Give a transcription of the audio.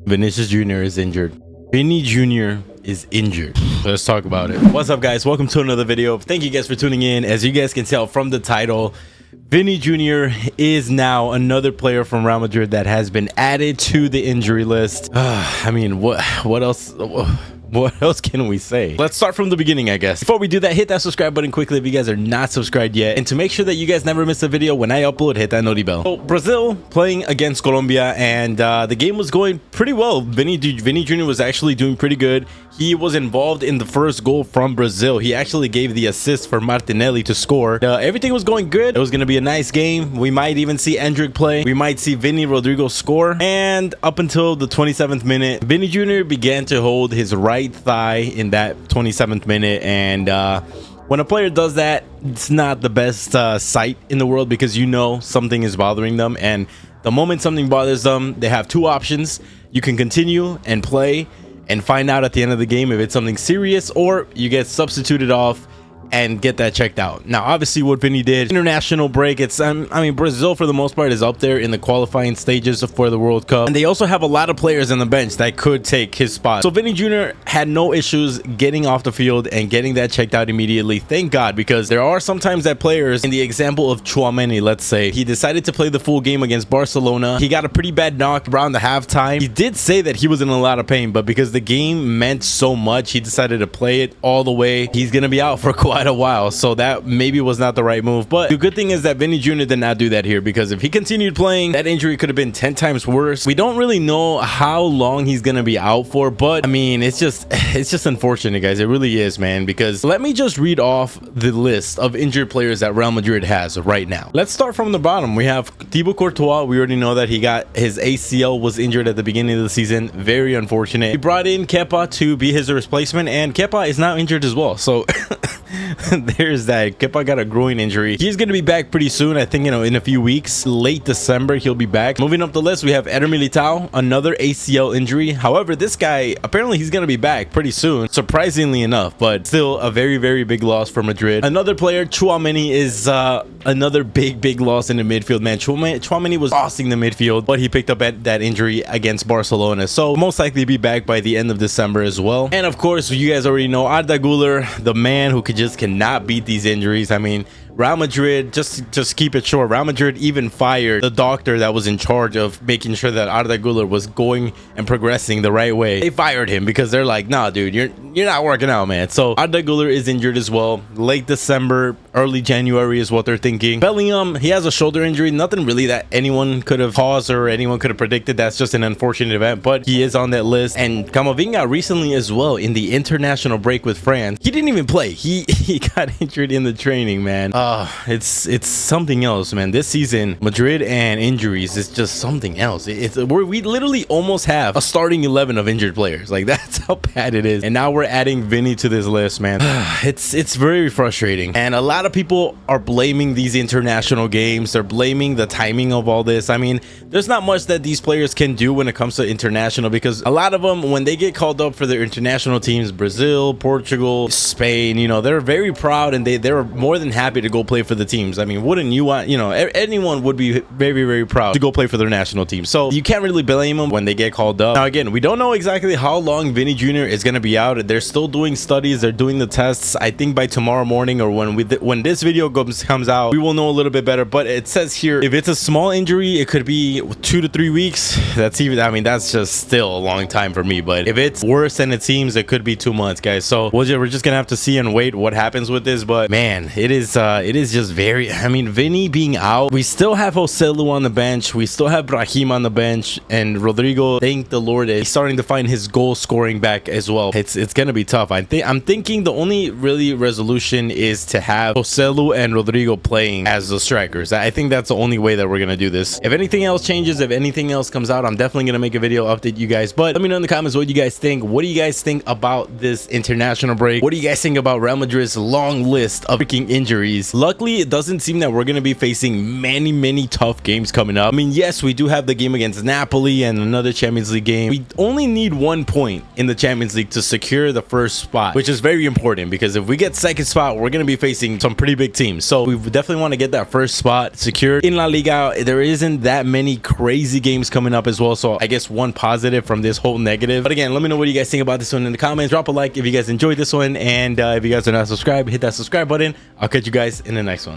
Vinicius Jr. is injured. Vinnie Jr. is injured. Let's talk about it. What's up, guys? Welcome to another video. Thank you guys for tuning in. As you guys can tell from the title, Vinnie Jr. is now another player from Real Madrid that has been added to the injury list. I mean, what else? What else can we say? Let's start from the beginning, I guess. Before we do that, hit that subscribe button quickly if you guys are not subscribed yet. And to make sure that you guys never miss a video when I upload, hit that noti bell. So Brazil playing against Colombia, and the game was going pretty well. Vinnie Jr. was actually doing pretty good. He was involved in the first goal from Brazil. He actually gave the assist for Martinelli to score. Everything was going good. It was going to be a nice game. We might even see Endrick play. We might see Vinny Rodrigo score. And up until the 27th minute, Vinnie Jr. began to hold his right thigh in that 27th minute. And when a player does that, it's not the best sight in the world, because you know something is bothering them. And the moment something bothers them, they have two options. You can continue and play and find out at the end of the game if it's something serious, or you get substituted off and get that checked out. Now, obviously, what Vinny did, international break, it's I mean, Brazil for the most part is up there in the qualifying stages for the World Cup, and they also have a lot of players on the bench that could take his spot. So Vinnie Jr. had no issues getting off the field and getting that checked out immediately. Thank God, because there are sometimes that players, in the example of Tchouaméni, let's say, he decided to play the full game against Barcelona. He got a pretty bad knock around the halftime. He did say that he was in a lot of pain, but because the game meant so much, he decided to play it all the way. He's gonna be out for quite a while, so that maybe was not the right move. But the good thing is that Vinnie Jr. did not do that here, because if he continued playing, that injury could have been 10 times worse. We don't really know how long he's gonna be out for, but I mean, it's just unfortunate, guys. It really is, man, because let me just read off the list of injured players that Real Madrid has right now. Let's start from the bottom. We have Thibaut Courtois. We already know that he got his ACL, was injured at the beginning of the season. Very unfortunate. He brought in Kepa to be his replacement, and Kepa is now injured as well, so there's that. Kepa got a groin injury. He's going to be back pretty soon. I think, in a few weeks, late December, he'll be back. Moving up the list, we have Eder Militao, another ACL injury. However, this guy, apparently he's going to be back pretty soon, surprisingly enough, but still a very, very big loss for Madrid. Another player, Tchouaméni, is another big loss in the midfield, man. Tchouaméni was bossing the midfield, but he picked up that injury against Barcelona, so most likely be back by the end of December as well. And of course, you guys already know Arda Güler, the man who cannot beat these injuries. I mean, Real Madrid, just keep it short, Real Madrid even fired the doctor that was in charge of making sure that Arda Güler was going and progressing the right way. They fired him because they're like, nah, dude, you're not working out, man. So Arda Güler is injured as well. Late December, early January is what they're thinking. Bellingham, he has a shoulder injury. Nothing really that anyone could have caused or anyone could have predicted. That's just an unfortunate event, but he is on that list. And Camavinga recently as well, in the international break with France, he didn't even play. He got injured in the training, man. It's something else, man. This season, Madrid and injuries is just something else. We literally almost have a starting 11 of injured players. Like, that's how bad it is. And now we're adding Vinny to this list, man. It's very frustrating. And a lot of people are blaming these international games. They're blaming the timing of all this. I mean, there's not much that these players can do when it comes to international, because a lot of them, when they get called up for their international teams, Brazil, Portugal, Spain, they're very proud, and they're more than happy to go play for the teams. I mean, wouldn't you want, anyone would be very, very proud to go play for their national team. So you can't really blame them when they get called up. Now, again, we don't know exactly how long Vinnie Jr. is going to be out. They're still doing studies. They're doing the tests. I think by tomorrow morning, or when this video comes out, we will know a little bit better. But it says here, if it's a small injury, it could be 2 to 3 weeks. That's that's just still a long time for me. But if it's worse than it seems, it could be 2 months, guys. So we're just gonna have to see and wait what happens with this. But man, it is just very, Vinny being out, we still have Joselu on the bench, we still have Brahim on the bench, and Rodrigo, thank the Lord, is starting to find his goal scoring back as well. It's gonna be tough. I'm thinking the only really resolution is to have Joselu and Rodrigo playing as the strikers. I think that's the only way that we're gonna do this. If anything else changes, if anything else comes out, I'm definitely gonna make a video, update you guys. But let me know in the comments what you guys think. What do you guys think about this international break? What do you guys think about Real Madrid's long list of freaking injuries? guys. Luckily, it doesn't seem that we're going to be facing many tough games coming up. I mean, yes, we do have the game against Napoli and another Champions League game. We only need 1 point in the Champions League to secure the first spot, which is very important because if we get second spot, we're going to be facing some pretty big teams. So we definitely want to get that first spot secured in La Liga. There isn't that many crazy games coming up as well, so I guess one positive from this whole negative. But again, let me know what you guys think about this one in the comments. Drop a like if you guys enjoyed this one, and if you guys are not subscribed, hit that subscribe button. I'll catch you guys in the next one.